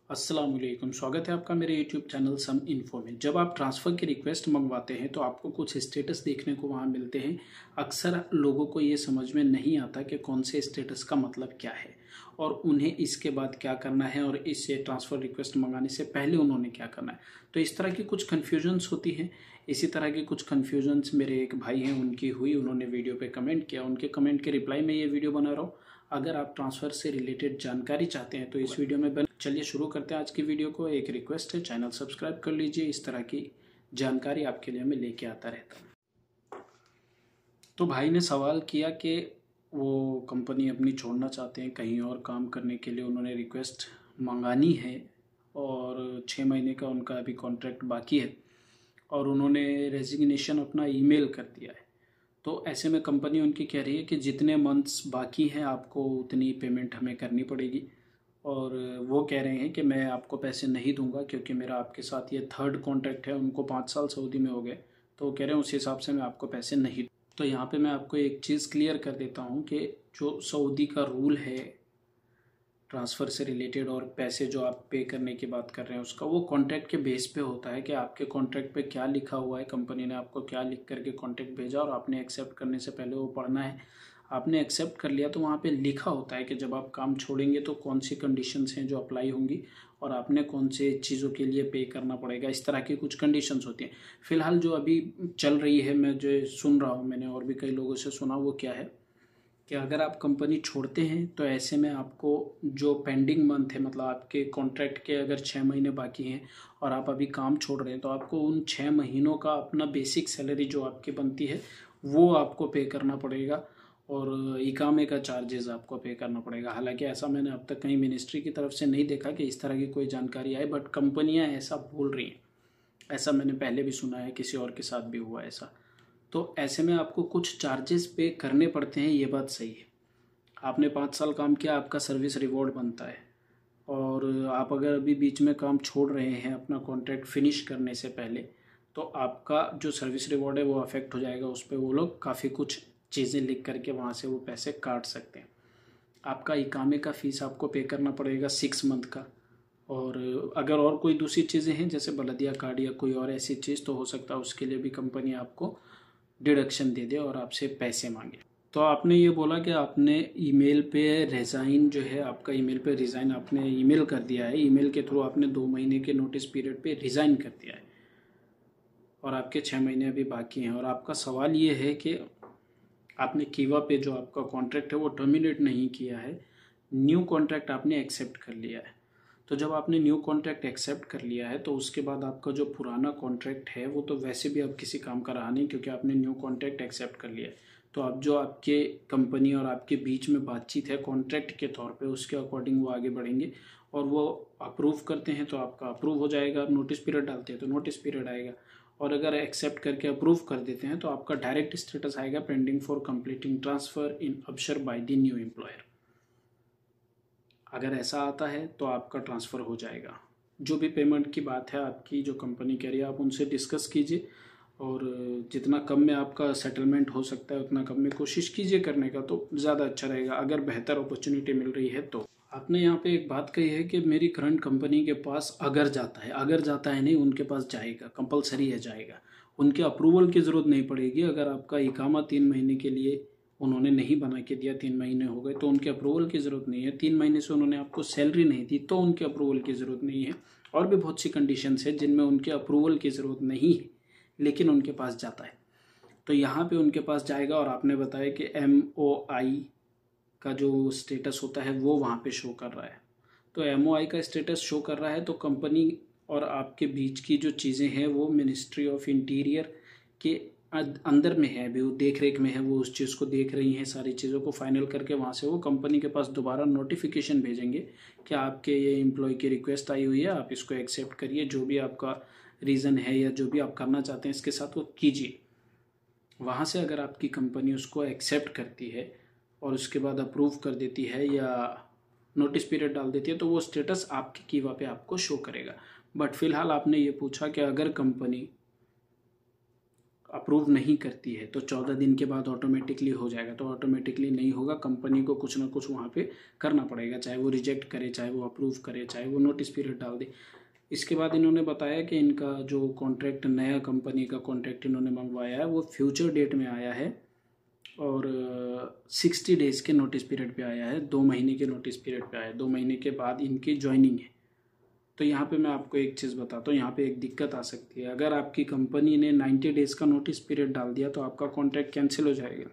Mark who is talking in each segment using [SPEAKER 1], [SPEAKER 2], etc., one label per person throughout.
[SPEAKER 1] अस्सलाम वालेकुम। स्वागत है आपका मेरे यूट्यूब चैनल सम इन्फो में। जब आप ट्रांसफ़र की रिक्वेस्ट मंगवाते हैं तो आपको कुछ स्टेटस देखने को वहाँ मिलते हैं। अक्सर लोगों को ये समझ में नहीं आता कि कौन से स्टेटस का मतलब क्या है और उन्हें इसके बाद क्या करना है और इससे ट्रांसफ़र रिक्वेस्ट मंगाने से पहले उन्होंने क्या करना है। तो इस तरह की कुछ कन्फ्यूजन्स होती हैं। इसी तरह की कुछ कन्फ्यूजन्स मेरे एक भाई हैं उनकी हुई, उन्होंने वीडियो पे कमेंट किया, उनके कमेंट के रिप्लाई में ये वीडियो बना रहा हूँ। अगर आप ट्रांसफ़र से रिलेटेड जानकारी चाहते हैं तो इस वीडियो में चलिए शुरू करते हैं आज की वीडियो को। एक रिक्वेस्ट है, चैनल सब्सक्राइब कर लीजिए, इस तरह की जानकारी आपके लिए मैं लेके आता रहता हूँ। तो भाई ने सवाल किया कि वो कंपनी अपनी छोड़ना चाहते हैं, कहीं और काम करने के लिए उन्होंने रिक्वेस्ट मंगानी है और 6 महीने का उनका अभी कॉन्ट्रैक्ट बाकी है और उन्होंने रेजिग्नेशन अपना ईमेल कर दिया है। तो ऐसे में कंपनी उनकी कह रही है कि जितने मंथ्स बाकी हैं आपको उतनी पेमेंट हमें करनी पड़ेगी और वो कह रहे हैं कि मैं आपको पैसे नहीं दूंगा क्योंकि मेरा आपके साथ ये थर्ड कॉन्ट्रैक्ट है। उनको 5 साल सऊदी में हो गए, तो वो कह रहे हैं उस हिसाब से मैं आपको पैसे नहीं। तो यहाँ पे मैं आपको एक चीज़ क्लियर कर देता हूँ कि जो सऊदी का रूल है ट्रांसफ़र से रिलेटेड और पैसे जो आप पे करने की बात कर रहे हैं उसका, वो कॉन्ट्रैक्ट के बेस पे होता है कि आपके कॉन्ट्रैक्ट पे क्या लिखा हुआ है, कंपनी ने आपको क्या लिख करके कॉन्ट्रैक्ट भेजा और आपने एक्सेप्ट करने से पहले वो पढ़ना है। आपने एक्सेप्ट कर लिया तो वहाँ पे लिखा होता है कि जब आप काम छोड़ेंगे तो कौन सी कंडीशंस हैं जो अप्लाई होंगी और आपने कौन से चीज़ों के लिए पे करना पड़ेगा। इस तरह की कुछ कंडीशंस होती हैं। फ़िलहाल जो अभी चल रही है, मैं जो सुन रहा हूँ, मैंने और भी कई लोगों से सुना, वो क्या है कि अगर आप कंपनी छोड़ते हैं तो ऐसे में आपको जो पेंडिंग मंथ है, मतलब आपके कॉन्ट्रैक्ट के अगर 6 महीने बाकी हैं और आप अभी काम छोड़ रहे हैं तो आपको उन 6 महीनों का अपना बेसिक सैलरी जो आपकी बनती है वो आपको पे करना पड़ेगा और इकामे का चार्जेस आपको पे करना पड़ेगा। हालांकि ऐसा मैंने अब तक कहीं मिनिस्ट्री की तरफ से नहीं देखा कि इस तरह की कोई जानकारी आए, बट कंपनियां ऐसा बोल रही हैं। ऐसा मैंने पहले भी सुना है, किसी और के साथ भी हुआ ऐसा। तो ऐसे में आपको कुछ चार्जेस पे करने पड़ते हैं, ये बात सही है। आपने 5 साल काम किया, आपका सर्विस रिवॉर्ड बनता है और आप अगर अभी बीच में काम छोड़ रहे हैं अपना कॉन्ट्रैक्ट फिनिश करने से पहले, तो आपका जो सर्विस रिवॉर्ड है वो अफेक्ट हो जाएगा। उस पर वो लोग काफ़ी कुछ चीज़ें लिख करके वहाँ से वो पैसे काट सकते हैं। आपका इकामे का फ़ीस आपको पे करना पड़ेगा 6 मंथ का, और अगर और कोई दूसरी चीज़ें हैं जैसे बलदिया कार्ड या कोई और ऐसी चीज़, तो हो सकता है उसके लिए भी कंपनी आपको डिडक्शन दे दे और आपसे पैसे मांगे। तो आपने ये बोला कि आपने ईमेल पे रिज़ाइन, जो है आपका ईमेल पे रिज़ाइन आपने ईमेल कर दिया है, ईमेल के थ्रू आपने 2 महीने के नोटिस पीरियड पे रिज़ाइन कर दिया है और आपके 6 महीने अभी बाकी हैं। और आपका सवाल ये है कि आपने कीवा पे जो आपका कॉन्ट्रैक्ट है वो टर्मिनेट नहीं किया है, न्यू कॉन्ट्रैक्ट आपने एक्सेप्ट कर लिया है। तो जब आपने न्यू कॉन्ट्रैक्ट एक्सेप्ट कर लिया है तो उसके बाद आपका जो पुराना कॉन्ट्रैक्ट है वो तो वैसे भी अब किसी काम का रहा नहीं, क्योंकि आपने न्यू कॉन्ट्रैक्ट एक्सेप्ट कर लिया है। तो अब जो आपके कंपनी और आपके बीच में बातचीत है कॉन्ट्रैक्ट के तौर पे, उसके अकॉर्डिंग वो आगे बढ़ेंगे और वो अप्रूव करते हैं तो आपका अप्रूव हो जाएगा। नोटिस पीरियड डालते हैं तो नोटिस पीरियड आएगा, और अगर एक्सेप्ट करके अप्रूव कर देते हैं तो आपका डायरेक्ट स्टेटस आएगा pending for completing transfer in Absher by the new employer. अगर ऐसा आता है तो आपका ट्रांसफ़र हो जाएगा। जो भी पेमेंट की बात है आपकी, जो कंपनी कह रही है, आप उनसे डिस्कस कीजिए और जितना कम में आपका सेटलमेंट हो सकता है उतना कम में कोशिश कीजिए करने का, तो ज़्यादा अच्छा रहेगा। अगर बेहतर अपॉर्चुनिटी मिल रही है तो। आपने यहाँ पे एक बात कही है कि मेरी करंट कंपनी के पास अगर जाता है, अगर जाता है नहीं, उनके पास जाएगा, कंपलसरी है जाएगा। उनके अप्रूवल की ज़रूरत नहीं पड़ेगी। अगर आपका इकामा 3 महीने के लिए उन्होंने नहीं बना के दिया, 3 महीने हो गए, तो उनके अप्रूवल की ज़रूरत नहीं है। 3 महीने से उन्होंने आपको सैलरी नहीं दी तो उनके अप्रूवल की ज़रूरत नहीं है। और भी बहुत सी कंडीशंस है जिनमें उनके अप्रूवल की ज़रूरत नहीं है लेकिन उनके पास जाता है। तो यहाँ पे उनके पास जाएगा और आपने बताया कि MOI का जो स्टेटस होता है वो वहाँ पे शो कर रहा है। तो MOI का स्टेटस शो कर रहा है तो कंपनी और आपके बीच की जो चीज़ें हैं वो मिनिस्ट्री ऑफ इंटीरियर के अंदर में है, अभी वो देख रेख में है, वो उस चीज़ को देख रही हैं, सारी चीज़ों को फाइनल करके वहाँ से वो कंपनी के पास दोबारा नोटिफिकेशन भेजेंगे कि आपके ये एम्प्लॉय की रिक्वेस्ट आई हुई है, आप इसको एक्सेप्ट करिए, जो भी आपका रीज़न है या जो भी आप करना चाहते हैं इसके साथ वो कीजिए। वहाँ से अगर आपकी कंपनी उसको एक्सेप्ट करती है और उसके बाद अप्रूव कर देती है या नोटिस पीरियड डाल देती है तो वो स्टेटस आपकी कीवा पे आपको शो करेगा। बट फिलहाल आपने ये पूछा कि अगर कंपनी अप्रूव नहीं करती है तो 14 दिन के बाद ऑटोमेटिकली हो जाएगा। तो ऑटोमेटिकली नहीं होगा, कंपनी को कुछ ना कुछ वहाँ पे करना पड़ेगा, चाहे वो रिजेक्ट करे, चाहे वो अप्रूव करे, चाहे वो नोटिस पीरियड डाल दे। इसके बाद इन्होंने बताया कि इनका जो कॉन्ट्रैक्ट, नया कंपनी का कॉन्ट्रैक्ट इन्होंने मंगवाया है वो फ्यूचर डेट में आया है और 60 डेज़ के नोटिस पीरियड पे आया है, 2 महीने के नोटिस पीरियड पे आया है, 2 महीने के बाद इनकी ज्वाइनिंग है। तो यहाँ पे मैं आपको एक चीज़ बताता हूँ, यहाँ पे एक दिक्कत आ सकती है। अगर आपकी कंपनी ने 90 डेज़ का नोटिस पीरियड डाल दिया तो आपका कॉन्ट्रैक्ट कैंसिल हो जाएगा,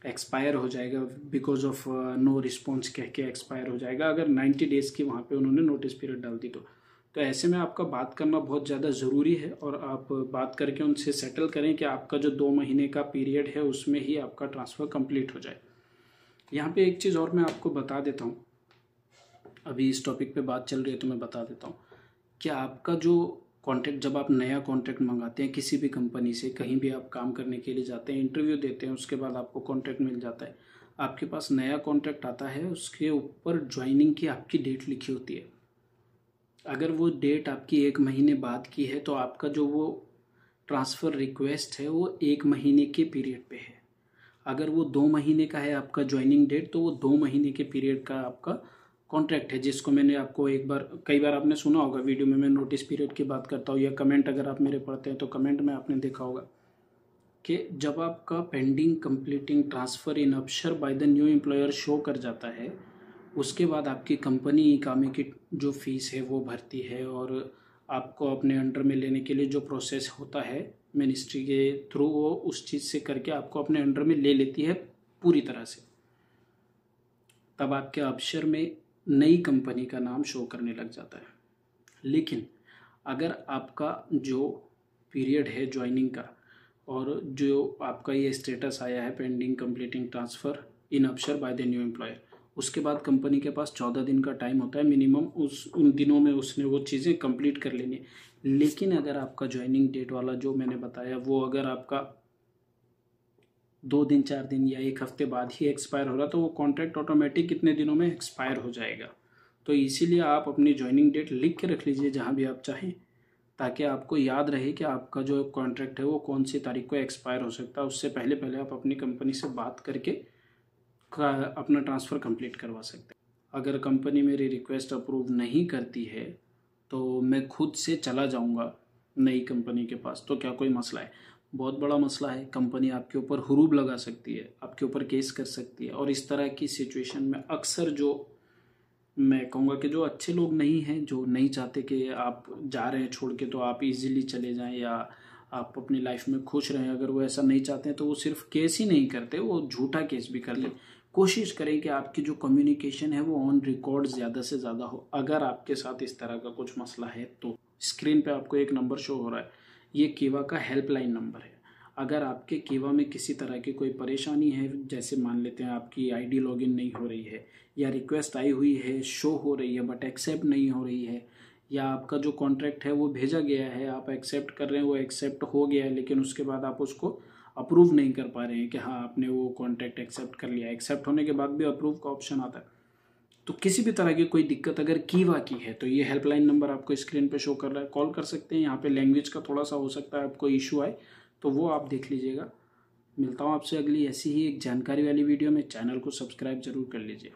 [SPEAKER 1] एक्सपायर हो जाएगा, बिकॉज ऑफ नो रिस्पॉन्स कह के एक्सपायर हो जाएगा, अगर 90 डेज़ की वहाँ पे उन्होंने नोटिस पीरियड डाल दी तो ऐसे में आपका बात करना बहुत ज़्यादा ज़रूरी है और आप बात करके उनसे सेटल करें कि आपका जो 2 महीने का पीरियड है उसमें ही आपका ट्रांसफ़र कंप्लीट हो जाए। यहाँ पे एक चीज़ और मैं आपको बता देता हूँ, अभी इस टॉपिक पे बात चल रही है तो मैं बता देता हूँ कि आपका जो कॉन्ट्रैक्ट, जब आप नया कॉन्ट्रैक्ट मंगाते हैं किसी भी कंपनी से, कहीं भी आप काम करने के लिए जाते हैं, इंटरव्यू देते हैं, उसके बाद आपको कॉन्ट्रैक्ट मिल जाता है, आपके पास नया कॉन्ट्रैक्ट आता है, उसके ऊपर ज्वाइनिंग की आपकी डेट लिखी होती है। अगर वो डेट आपकी 1 महीने बाद की है तो आपका जो वो ट्रांसफ़र रिक्वेस्ट है वो 1 महीने के पीरियड पे है। अगर वो 2 महीने का है आपका ज्वाइनिंग डेट तो वो 2 महीने के पीरियड का आपका कॉन्ट्रैक्ट है, जिसको मैंने आपको कई बार आपने सुना होगा वीडियो में मैं नोटिस पीरियड की बात करता हूँ, या कमेंट अगर आप मेरे पढ़ते हैं तो कमेंट में आपने देखा होगा कि जब आपका pending completing transfer in Absher by the new employer show कर जाता है, उसके बाद आपकी कंपनी इकामे की जो फीस है वो भरती है और आपको अपने अंडर में लेने के लिए जो प्रोसेस होता है मिनिस्ट्री के थ्रू, वो उस चीज़ से करके आपको अपने अंडर में ले लेती है पूरी तरह से। तब आपके अपशर में नई कंपनी का नाम शो करने लग जाता है। लेकिन अगर आपका जो पीरियड है ज्वाइनिंग का और जो आपका ये स्टेटस आया है pending completing transfer in Absher by the new employer, उसके बाद कंपनी के पास 14 दिन का टाइम होता है मिनिमम, उन दिनों में उसने वो चीज़ें कंप्लीट कर लेनी है। लेकिन अगर आपका ज्वाइनिंग डेट वाला जो मैंने बताया वो अगर आपका 2 दिन 4 दिन या 1 हफ्ते बाद ही एक्सपायर हो रहा तो वो कॉन्ट्रैक्ट ऑटोमेटिक कितने दिनों में एक्सपायर हो जाएगा। तो इसीलिए आप अपनी ज्वाइनिंग डेट लिख के रख लीजिए जहाँ भी आप चाहें, ताकि आपको याद रहे कि आपका जो कॉन्ट्रैक्ट है वो कौन सी तारीख को एक्सपायर हो सकता है। उससे पहले पहले आप अपनी कंपनी से बात करके अपना ट्रांसफ़र कंप्लीट करवा सकते हैं। अगर कंपनी मेरी रिक्वेस्ट अप्रूव नहीं करती है तो मैं खुद से चला जाऊंगा नई कंपनी के पास, तो क्या कोई मसला है? बहुत बड़ा मसला है। कंपनी आपके ऊपर हुरूब लगा सकती है, आपके ऊपर केस कर सकती है। और इस तरह की सिचुएशन में अक्सर जो मैं कहूँगा कि जो अच्छे लोग नहीं हैं, जो नहीं चाहते कि आप जा रहे हैं छोड़ के तो आप इजीली चले जाएं या आप अपनी लाइफ में खुश रहें, अगर वो ऐसा नहीं चाहते हैं तो वो सिर्फ केस ही नहीं करते, वो झूठा केस भी कर ले। कोशिश करें कि आपकी जो कम्युनिकेशन है वो ऑन रिकॉर्ड ज़्यादा से ज़्यादा हो। अगर आपके साथ इस तरह का कुछ मसला है तो स्क्रीन पे आपको एक नंबर शो हो रहा है, ये कीवा का हेल्पलाइन नंबर है। अगर आपके कीवा में किसी तरह की कोई परेशानी है, जैसे मान लेते हैं आपकी आईडी लॉगिन नहीं हो रही है या रिक्वेस्ट आई हुई है शो हो रही है बट एक्सेप्ट नहीं हो रही है, या आपका जो कॉन्ट्रैक्ट है वो भेजा गया है आप एक्सेप्ट कर रहे हैं, वो एक्सेप्ट हो गया है लेकिन उसके बाद आप उसको अप्रूव नहीं कर पा रहे हैं कि हाँ आपने वो कॉन्ट्रैक्ट एक्सेप्ट कर लिया, एक्सेप्ट होने के बाद भी अप्रूव का ऑप्शन आता है, तो किसी भी तरह की कोई दिक्कत अगर कीवा की है तो ये हेल्पलाइन नंबर आपको स्क्रीन पे शो कर रहा है, कॉल कर सकते हैं। यहाँ पे लैंग्वेज का थोड़ा सा हो सकता है आपको इशू आए तो वो आप देख लीजिएगा। मिलता हूँ आपसे अगली ऐसी ही एक जानकारी वाली वीडियो में। चैनल को सब्सक्राइब जरूर कर लीजिए।